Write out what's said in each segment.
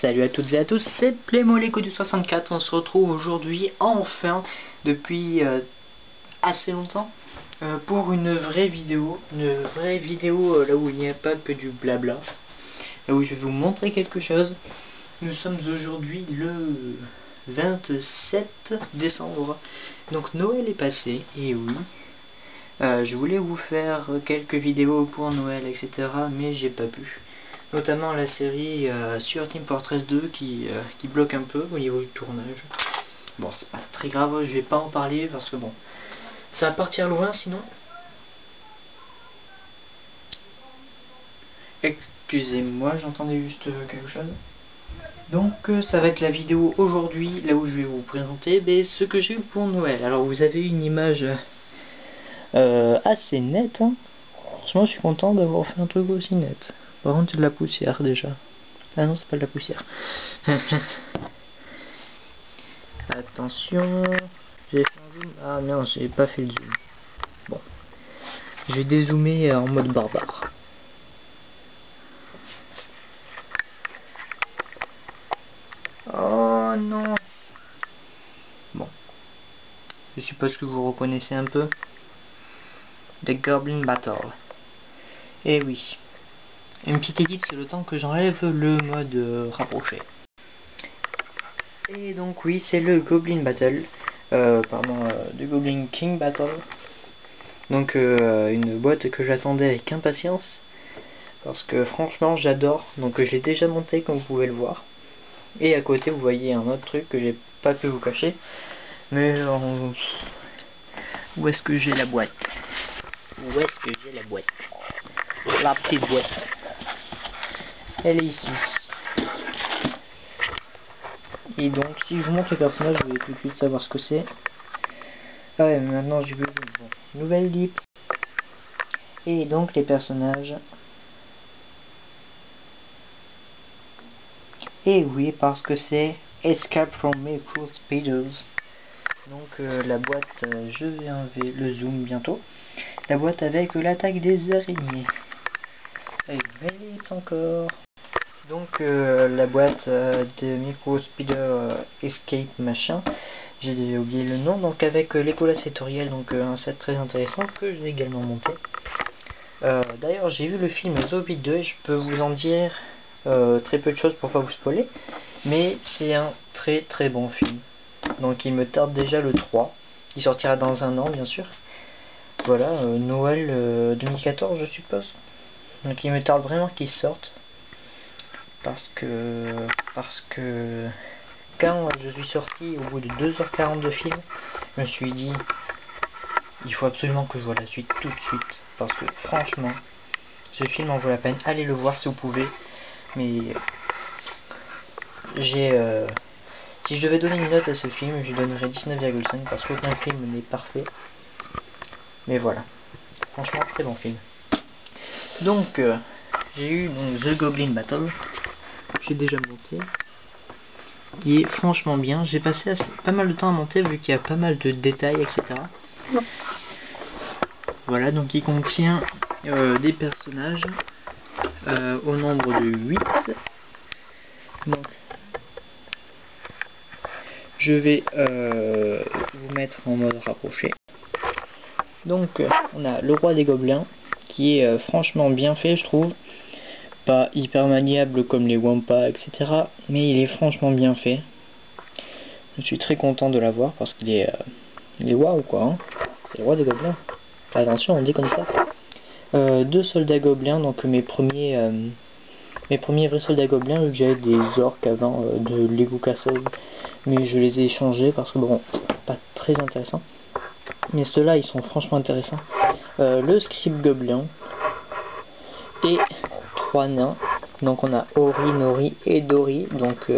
Salut à toutes et à tous, c'est Playmoléco du 64. On se retrouve aujourd'hui, enfin, depuis assez longtemps, pour une vraie vidéo. Là où il n'y a pas que du blabla. Là où je vais vous montrer quelque chose. Nous sommes aujourd'hui le 27 décembre. Donc Noël est passé, et oui. Je voulais vous faire quelques vidéos pour Noël, etc. Mais j'ai pas pu. Notamment la série sur Team Fortress 2 qui bloque un peu au niveau du tournage. Bon, c'est pas très grave, je vais pas en parler parce que bon, ça va partir loin sinon. Excusez-moi, j'entendais juste quelque chose. Donc ça va être la vidéo aujourd'hui, là où je vais vous présenter ce que j'ai eu pour Noël. Alors vous avez une image assez nette, hein. Franchement je suis content d'avoir fait un truc aussi net. Par contre c'est de la poussière déjà. Ah non, c'est pas de la poussière. Attention, j'ai fait un zoom. Ah non, j'ai pas fait le zoom. Bon, je vais dézoomer en mode barbare. Oh non. Bon, je suppose que vous reconnaissez un peu The Goblin Battle. Et oui, une petite équipe, c'est le temps que j'enlève le mode rapproché. Et donc oui, c'est le Goblin Battle, The Goblin King Battle. Donc une boîte que j'attendais avec impatience, parce que franchement j'adore. Donc je l'ai déjà monté comme vous pouvez le voir. Et à côté vous voyez un autre truc que j'ai pas pu vous cacher. Mais où est-ce que j'ai la boîte? Où est-ce que j'ai la boîte? La petite boîte. Elle est ici. Et donc si je vous montre le personnage, vous allez tout de suite savoir ce que c'est. Ah ouais, mais maintenant j'ai vu bon, nouvelle lip. Et donc les personnages. Et oui, parce que c'est Escape from Micro Speeders. Donc la boîte, je vais enlever le zoom bientôt. La boîte avec l'attaque des araignées. Et vite encore. Donc la boîte de Micro Speeder Escape machin. J'ai oublié le nom. Donc avec l'écola sétoriel, donc un set très intéressant que j'ai également monté. D'ailleurs j'ai vu le film Zombie 2 et je peux vous en dire très peu de choses pour pas vous spoiler, mais c'est un très bon film. Donc il me tarde déjà le 3, il sortira dans un an bien sûr. Voilà, Noël 2014 je suppose. Donc il me tarde vraiment qu'il sorte, parce que quand je suis sorti au bout de 2h40 de film, je me suis dit il faut absolument que je vois la suite tout de suite, parce que franchement ce film en vaut la peine. Allez le voir si vous pouvez. Mais si je devais donner une note à ce film, je donnerais 19,5 parce qu'aucun film n'est parfait. Mais voilà, franchement très bon film. Donc j'ai eu The Goblin Battle, j'ai déjà monté, qui est franchement bien. J'ai passé pas mal de temps à monter vu qu'il y a pas mal de détails, etc. Voilà, donc il contient des personnages au nombre de 8. Donc je vais vous mettre en mode rapproché. Donc on a le roi des gobelins qui est franchement bien fait, je trouve. Pas hyper maniable comme les Wampa, etc. Mais il est franchement bien fait. Je suis très content de l'avoir parce qu'il est waouh quoi, hein. C'est le roi des gobelins. Attention, on déconne pas. Deux soldats gobelins, donc mes premiers vrais soldats gobelins, vu que j'avais des orques avant de Lego Castle, mais je les ai échangés parce que bon, pas très intéressant. Mais ceux-là, ils sont franchement intéressants. Le script gobelin et 3 nains. Donc on a Ori, Nori et Dori. Donc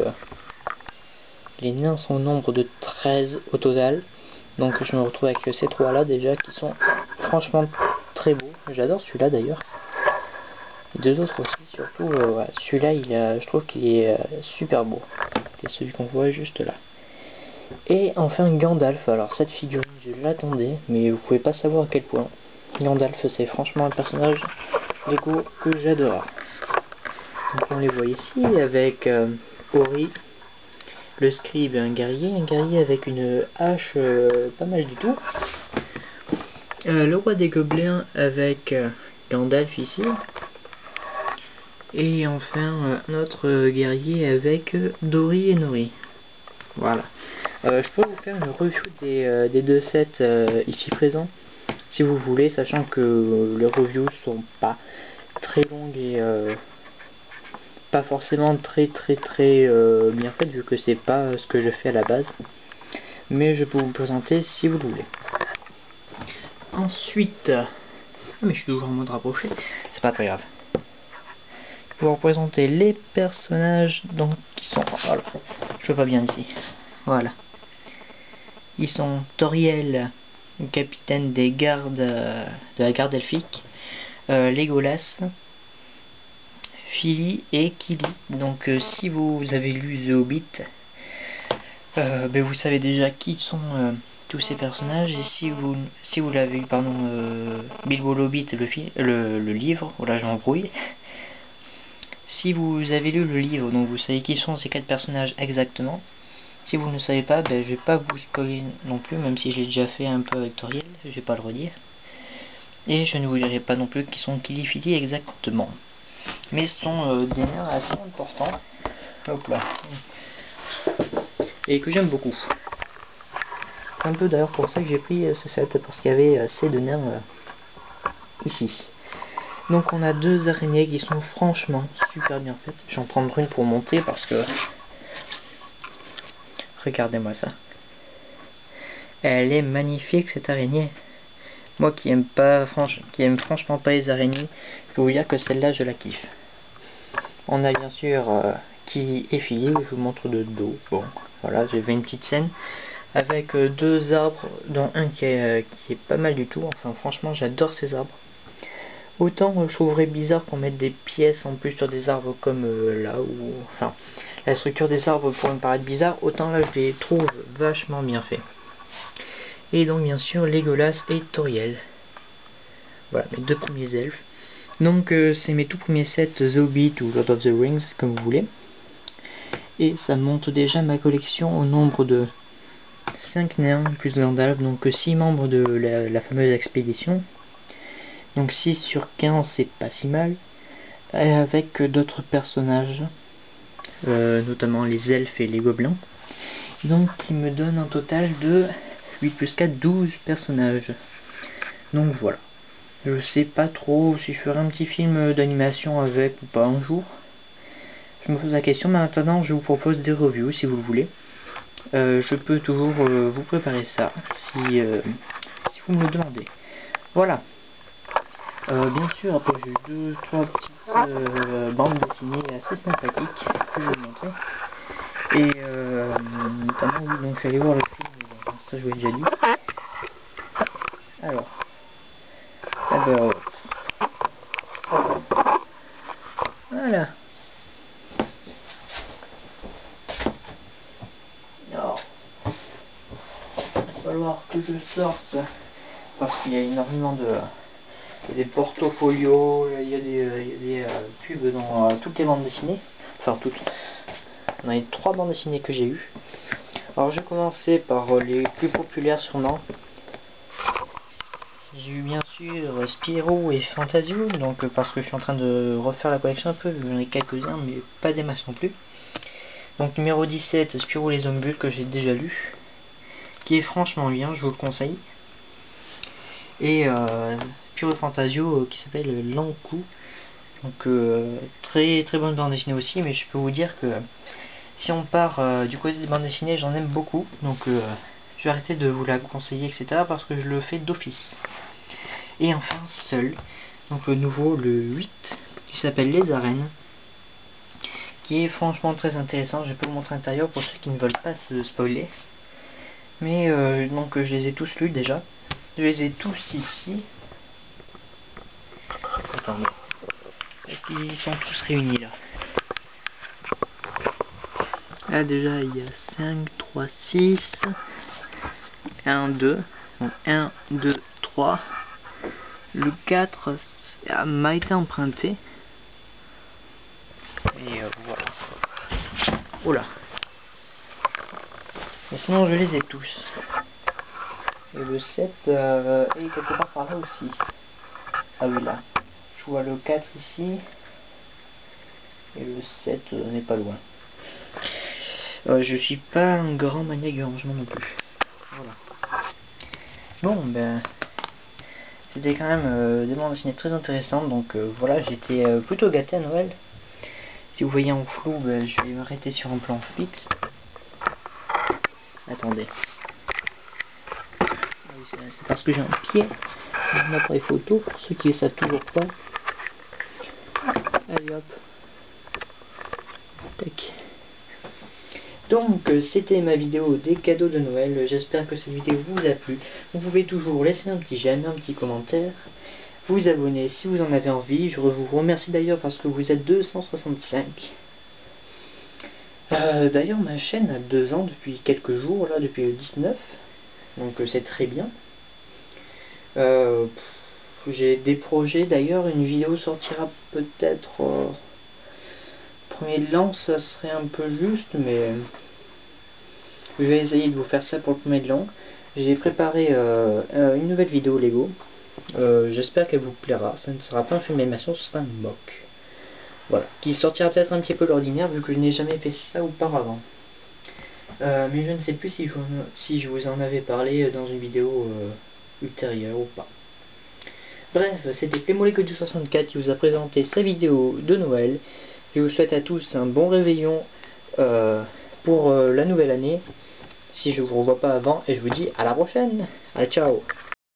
les nains sont au nombre de 13 au total. Donc je me retrouve avec ces 3 là déjà qui sont franchement très beaux. J'adore celui-là d'ailleurs. Deux autres aussi, surtout ouais, celui-là je trouve qu'il est super beau. C'est celui qu'on voit juste là. Et enfin Gandalf. Alors cette figurine je l'attendais, mais vous pouvez pas savoir à quel point. Gandalf c'est franchement un personnage Lego que j'adore. Donc on les voit ici avec Ori. Le scribe, un guerrier avec une hache pas mal du tout. Le roi des gobelins avec Gandalf ici. Et enfin notre guerrier avec Dori et Nori. Voilà. Je peux vous faire une review des deux sets ici présents, si vous voulez, sachant que les reviews sont pas très longues et pas forcément très bien faites, vu que c'est pas ce que je fais à la base. Mais je peux vous présenter si vous le voulez. Ensuite, mais je suis toujours en mode rapproché, c'est pas très grave. Je vais vous représenter les personnages donc qui sont. Voilà, je vois pas bien ici. Voilà. Ils sont Toriel, capitaine des gardes de la garde elfique, Legolas, Fili et Kili. Donc si vous avez lu The Hobbit, vous savez déjà qui sont tous ces personnages. Et si vous l'avez lu, pardon, Bilbo le Hobbit, le livre, voilà, je m'embrouille. Si vous avez lu le livre, donc vous savez qui sont ces 4 personnages exactement. Si vous ne savez pas, je vais pas vous spoiler non plus, même si j'ai déjà fait un peu avec Toriel, je vais pas le redire. Et je ne vous dirai pas non plus qui sont Kili Fili exactement. Mais ce sont des nains assez importants. Hop là. Et que j'aime beaucoup. C'est un peu d'ailleurs pour ça que j'ai pris ce set, parce qu'il y avait assez de nains ici. Donc on a 2 araignées qui sont franchement super bien faites. J'en prendrai une pour monter parce que... Regardez-moi ça. Elle est magnifique cette araignée. Moi qui aime franchement pas les araignées, je peux vous dire que celle-là je la kiffe. On a bien sûr Kili et Fili, je vous montre de dos. Bon, voilà, j'ai fait une petite scène avec 2 arbres, dont un qui est pas mal du tout. Enfin franchement j'adore ces arbres. Autant je trouverais bizarre qu'on mette des pièces en plus sur des arbres comme là, où enfin la structure des arbres pourrait me paraître bizarre, autant là je les trouve vachement bien faits. Et donc bien sûr Legolas et Toriel. Voilà mes 2 premiers elfes. Donc c'est mes tout premiers sets The Hobbit ou Lord of the Rings comme vous voulez. Et ça monte déjà ma collection au nombre de 5 nains plus Gandalf, donc 6 membres de la fameuse expédition. Donc 6 sur 15 c'est pas si mal. Et avec d'autres personnages, notamment les elfes et les gobelins. Donc qui me donne un total de 8 plus 4, 12 personnages. Donc voilà. Je sais pas trop si je ferai un petit film d'animation avec ou pas un jour. Je me pose la question, mais maintenant je vous propose des reviews si vous le voulez. Je peux toujours vous préparer ça si vous me le demandez. Voilà. Bien sûr, après j'ai 2-3 petites bandes dessinées assez sympathiques que je vais vous montrer. Et notamment, oui, donc je suis allé voir le film, mais bon, ça je vous l'ai déjà dit. Alors, voilà. Alors, il va falloir que je sorte, parce qu'il y a énormément de... Il y a des portfolios, il y a des pubs dans toutes les bandes dessinées. Enfin toutes. Dans les 3 bandes dessinées que j'ai eues. Alors je vais commencer par les plus populaires sûrement. J'ai eu bien sûr Spirou et Fantasio, donc parce que je suis en train de refaire la collection un peu, vu que j'en ai quelques-uns, mais pas des masses non plus. Donc numéro 17, Spirou les Hommes-Bulles, que j'ai déjà lu, qui est franchement bien, je vous le conseille. Et Spirou Fantasio qui s'appelle L'Encou. Donc très bonne bande dessinée aussi, mais je peux vous dire que si on part du côté des bandes dessinées, j'en aime beaucoup. Donc je vais arrêter de vous la conseiller, etc. parce que je le fais d'office. Et enfin Seul, donc le nouveau, le 8, qui s'appelle Les Arènes, qui est franchement très intéressant. Je peux vous montrer l'intérieur pour ceux qui ne veulent pas se spoiler. Mais donc je les ai tous lus déjà. Je les ai tous ici. Attendez. Ils sont tous réunis là. Là déjà il y a 5, 3, 6, 1, 2. Donc 1, 2, 3. Le 4 m'a été emprunté. Et voilà. Oula. Mais sinon je les ai tous. Et le 7 est quelque part par là aussi. Ah oui, là. Je vois le 4 ici. Et le 7 n'est pas loin. Je suis pas un grand maniaque de rangement non plus. Voilà. Bon, ben... C'était quand même des bandes dessinées très intéressantes. Donc voilà, j'étais plutôt gâté à Noël. Si vous voyez en flou, ben, je vais m'arrêter sur un plan fixe. Attendez. C'est parce que j'ai un pied dans mon appareil photo, pour ceux qui ne savent toujours pas. Allez hop. Tac. Donc c'était ma vidéo des cadeaux de Noël. J'espère que cette vidéo vous a plu. Vous pouvez toujours laisser un petit j'aime, un petit commentaire, vous abonner si vous en avez envie. Je vous remercie d'ailleurs parce que vous êtes 265. D'ailleurs ma chaîne a 2 ans depuis quelques jours, là depuis le 19. Donc c'est très bien. J'ai des projets, d'ailleurs une vidéo sortira peut-être premier de l'an, ça serait un peu juste, mais je vais essayer de vous faire ça pour le premier de l'an. J'ai préparé une nouvelle vidéo Lego. J'espère qu'elle vous plaira. Ça ne sera pas un film d'animation, ce sera un mock. Voilà, qui sortira peut-être un petit peu l'ordinaire vu que je n'ai jamais fait ça auparavant. Mais je ne sais plus si je vous en avais parlé dans une vidéo ultérieure ou pas. Bref, c'était PlaymoLego64 qui vous a présenté sa vidéo de Noël. Je vous souhaite à tous un bon réveillon pour la nouvelle année, si je ne vous revois pas avant, et je vous dis à la prochaine. Allez, ciao.